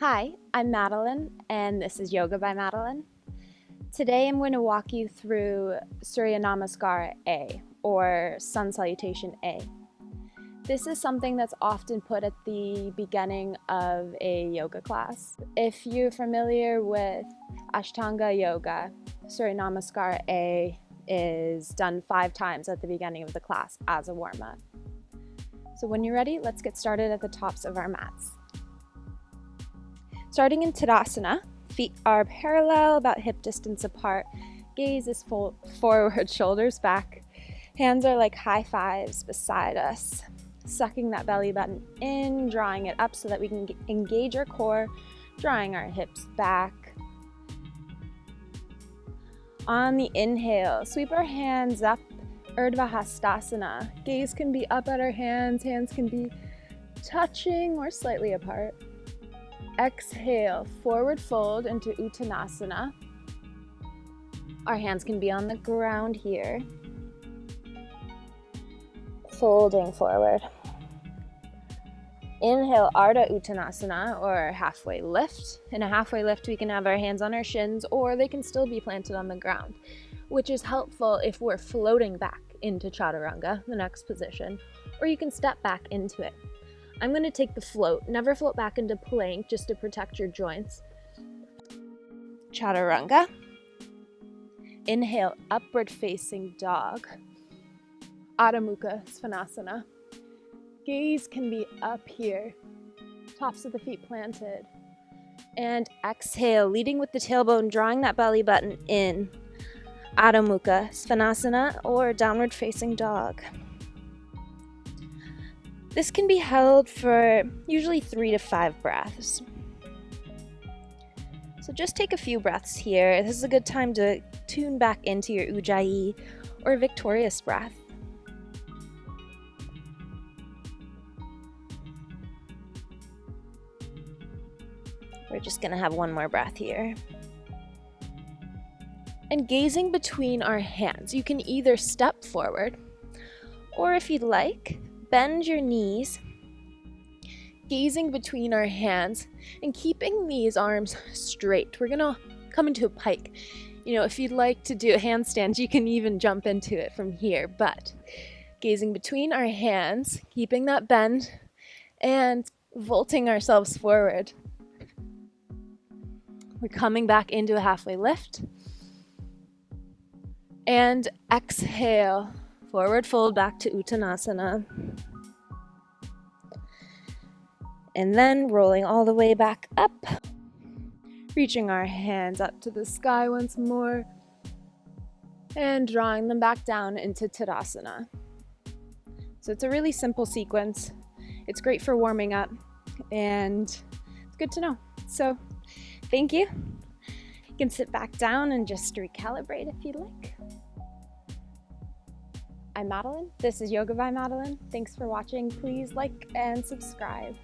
Hi, I'm Madeline, and this is Yoga by Madeline. Today I'm going to walk you through Surya Namaskar A, or Sun Salutation A. This is something that's often put at the beginning of a yoga class. If you're familiar with Ashtanga yoga, Surya Namaskar A is done 5 times at the beginning of the class as a warm-up. So when you're ready, let's get started at the tops of our mats. Starting in Tadasana, feet are parallel, about hip distance apart. Gaze is forward, shoulders back. Hands are like high fives beside us. Sucking that belly button in, drawing it up so that we can engage our core, drawing our hips back. On the inhale, sweep our hands up, Urdhva Hastasana. Gaze can be up at our hands can be touching or slightly apart. Exhale, forward fold into Uttanasana. Our hands can be on the ground here. Folding forward. Inhale, Ardha Uttanasana, or halfway lift. In a halfway lift, we can have our hands on our shins, or they can still be planted on the ground, which is helpful if we're floating back into Chaturanga, the next position, or you can step back into it. I'm going to take the float. Never float back into plank, just to protect your joints. Chaturanga. Inhale, upward facing dog. Adho Mukha Svanasana. Gaze can be up here, tops of the feet planted. And exhale, leading with the tailbone, drawing that belly button in. Adho Mukha Svanasana, or downward facing dog. This can be held for usually 3 to 5 breaths. So just take a few breaths here. This is a good time to tune back into your Ujjayi or victorious breath. We're just going to have one more breath here. And gazing between our hands, you can either step forward, or if you'd like, bend your knees, gazing between our hands and keeping these arms straight. We're gonna come into a pike. If you'd like to do a handstand, you can even jump into it from here, but gazing between our hands, keeping that bend and vaulting ourselves forward. We're coming back into a halfway lift. And exhale. Forward fold back to Uttanasana. And then rolling all the way back up. Reaching our hands up to the sky once more. And drawing them back down into Tadasana. So it's a really simple sequence. It's great for warming up. And it's good to know. So thank you. You can sit back down and just recalibrate if you'd like. I'm Madeline. This is Yoga by Madeline. Thanks for watching. Please like and subscribe.